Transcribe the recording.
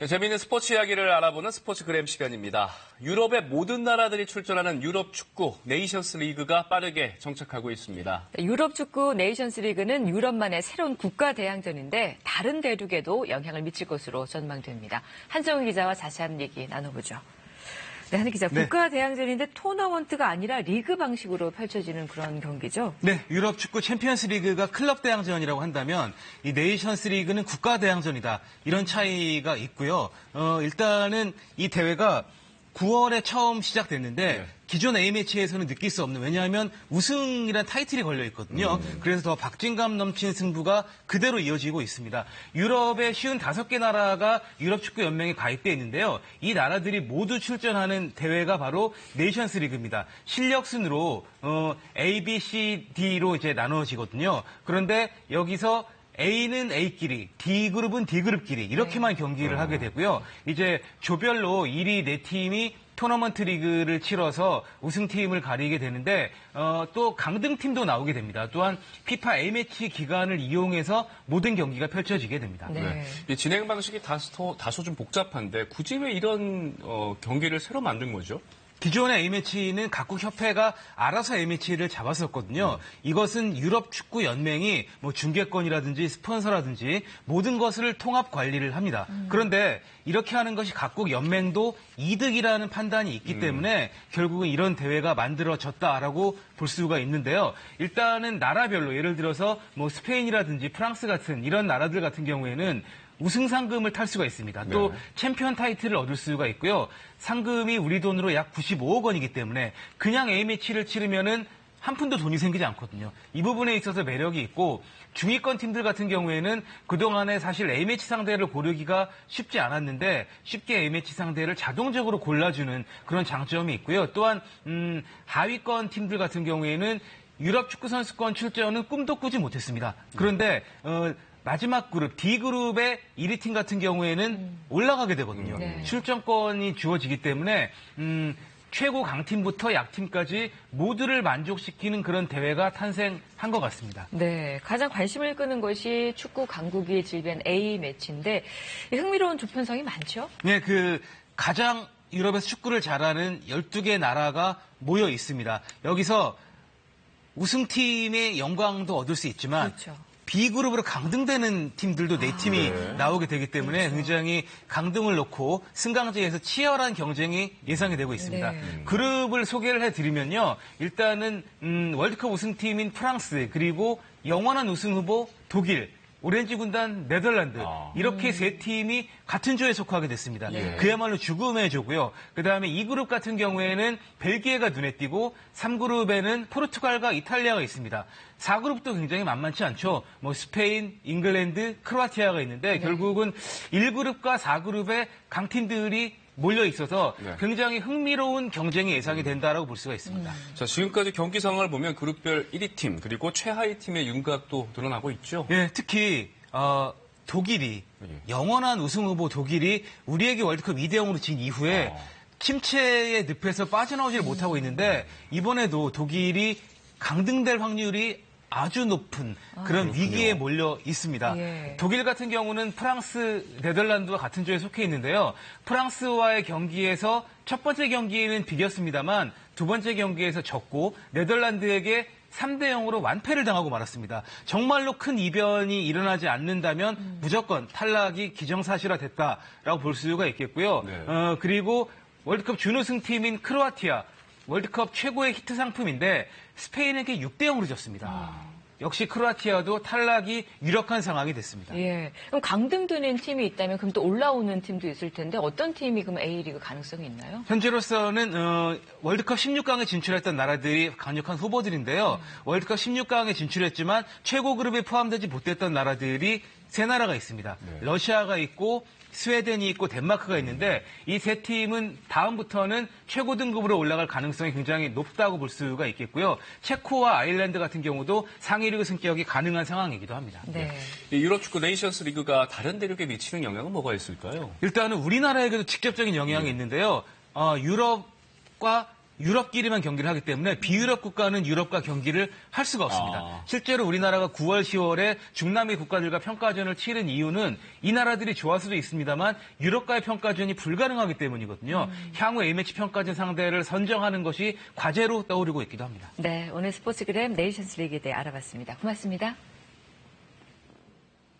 네, 재미있는 스포츠 이야기를 알아보는 스포츠그램 시간입니다. 유럽의 모든 나라들이 출전하는 유럽 축구 네이션스 리그가 빠르게 정착하고 있습니다. 유럽 축구 네이션스 리그는 유럽만의 새로운 국가 대항전인데 다른 대륙에도 영향을 미칠 것으로 전망됩니다. 한정우 기자와 자세한 얘기 나눠보죠. 네, 한희 기자, 국가 대항전인데 토너먼트가 아니라 리그 방식으로 펼쳐지는 그런 경기죠? 네, 유럽 축구 챔피언스 리그가 클럽 대항전이라고 한다면 이 네이션스 리그는 국가 대항전이다. 이런 차이가 있고요. 일단은 이 대회가 9월에 처음 시작됐는데 기존 A매치에서는 느낄 수 없는, 왜냐하면 우승이란 타이틀이 걸려 있거든요. 그래서 더 박진감 넘친 승부가 그대로 이어지고 있습니다. 유럽의 55개 나라가 유럽축구연맹에 가입되어 있는데요. 이 나라들이 모두 출전하는 대회가 바로 네이션스 리그입니다. 실력 순으로 A, B, C, D로 이제 나눠지거든요. 그런데 여기서 A는 A끼리, D그룹은 D그룹끼리 이렇게만 경기를 하게 되고요. 이제 조별로 1위 4팀이 토너먼트 리그를 치러서 우승팀을 가리게 되는데 또 강등팀도 나오게 됩니다. 또한 피파 A매치 기간을 이용해서 모든 경기가 펼쳐지게 됩니다. 네. 이 진행 방식이 다소 좀 복잡한데 굳이 왜 이런 경기를 새로 만든 거죠? 기존의 A매치는 각국 협회가 알아서 A매치를 잡았었거든요. 이것은 유럽 축구 연맹이 뭐 중계권이라든지 스폰서라든지 모든 것을 통합 관리를 합니다. 그런데 이렇게 하는 것이 각국 연맹도 이득이라는 판단이 있기 때문에 결국은 이런 대회가 만들어졌다라고 볼 수가 있는데요. 일단은 나라별로 예를 들어서 뭐 스페인이라든지 프랑스 같은 이런 나라들 같은 경우에는 우승 상금을 탈 수가 있습니다. 또 챔피언 타이틀을 얻을 수가 있고요. 상금이 우리 돈으로 약 95억 원이기 때문에 그냥 A매치를 치르면은 한 푼도 돈이 생기지 않거든요. 이 부분에 있어서 매력이 있고 중위권 팀들 같은 경우에는 그동안에 사실 A매치 상대를 고르기가 쉽지 않았는데 쉽게 A매치 상대를 자동적으로 골라주는 그런 장점이 있고요. 또한 하위권 팀들 같은 경우에는 유럽 축구 선수권 출전은 꿈도 꾸지 못했습니다. 그런데 마지막 그룹, D그룹의 1위 팀 같은 경우에는 올라가게 되거든요. 출전권이 주어지기 때문에 최고 강팀부터 약팀까지 모두를 만족시키는 그런 대회가 탄생한 것 같습니다. 네, 가장 관심을 끄는 것이 축구 강국이 질비한 A매치인데 흥미로운 조편성이 많죠? 네, 가장 유럽에서 축구를 잘하는 12개 나라가 모여 있습니다. 여기서 우승팀의 영광도 얻을 수 있지만 그렇죠. B그룹으로 강등되는 팀들도 4팀이 나오게 되기 때문에 굉장히 강등을 놓고 승강제에서 치열한 경쟁이 예상이 되고 있습니다. 그룹을 소개를 해드리면요. 일단은 월드컵 우승팀인 프랑스, 그리고 영원한 우승 후보 독일, 오렌지 군단 네덜란드 이렇게 세 팀이 같은 조에 속하게 됐습니다. 그야말로 죽음의 조고요. 그다음에 2그룹 같은 경우에는 벨기에가 눈에 띄고 3그룹에는 포르투갈과 이탈리아가 있습니다. 4그룹도 굉장히 만만치 않죠. 뭐 스페인, 잉글랜드, 크로아티아가 있는데 결국은 1그룹과 4그룹의 강팀들이 몰려 있어서 굉장히 흥미로운 경쟁이 예상이 된다라고 볼 수가 있습니다. 자, 지금까지 경기 상황을 보면 그룹별 1위 팀 그리고 최하위 팀의 윤곽도 드러나고 있죠. 예, 특히 독일이 영원한 우승 후보 독일이 우리에게 월드컵 2대0으로 진 이후에 침체의 늪에서 빠져나오지를 못하고 있는데 이번에도 독일이 강등될 확률이 아주 높은 그런 위기에 몰려 있습니다. 독일 같은 경우는 프랑스, 네덜란드와 같은 조에 속해 있는데요. 프랑스와의 경기에서 첫 번째 경기에는 비겼습니다만 두 번째 경기에서 졌고 네덜란드에게 3대0으로 완패를 당하고 말았습니다. 정말로 큰 이변이 일어나지 않는다면 무조건 탈락이 기정사실화됐다라고 볼 수가 있겠고요. 그리고 월드컵 준우승팀인 크로아티아, 월드컵 최고의 히트 상품인데 스페인에게 6대0으로 졌습니다. 역시 크로아티아도 탈락이 유력한 상황이 됐습니다. 예. 그럼 강등되는 팀이 있다면 그럼 또 올라오는 팀도 있을 텐데 어떤 팀이 그럼 A리그 가능성이 있나요? 현재로서는 월드컵 16강에 진출했던 나라들이 강력한 후보들인데요. 월드컵 16강에 진출했지만 최고 그룹에 포함되지 못했던 나라들이 세 나라가 있습니다. 러시아가 있고 스웨덴이 있고 덴마크가 있는데 이 세 팀은 다음부터는 최고 등급으로 올라갈 가능성이 굉장히 높다고 볼 수가 있겠고요. 체코와 아일랜드 같은 경우도 상위 리그 승격이 가능한 상황이기도 합니다. 이 유럽 축구 네이션스 리그가 다른 대륙에 미치는 영향은 뭐가 있을까요? 일단은 우리나라에게도 직접적인 영향이 있는데요. 유럽과 유럽끼리만 경기를 하기 때문에 비유럽 국가는 유럽과 경기를 할 수가 없습니다. 실제로 우리나라가 9월, 10월에 중남미 국가들과 평가전을 치른 이유는 이 나라들이 좋아서도 있습니다만 유럽과의 평가전이 불가능하기 때문이거든요. 향후 A매치 평가전 상대를 선정하는 것이 과제로 떠오르고 있기도 합니다. 네, 오늘 스포츠그램 네이션스 리그에 대해 알아봤습니다. 고맙습니다.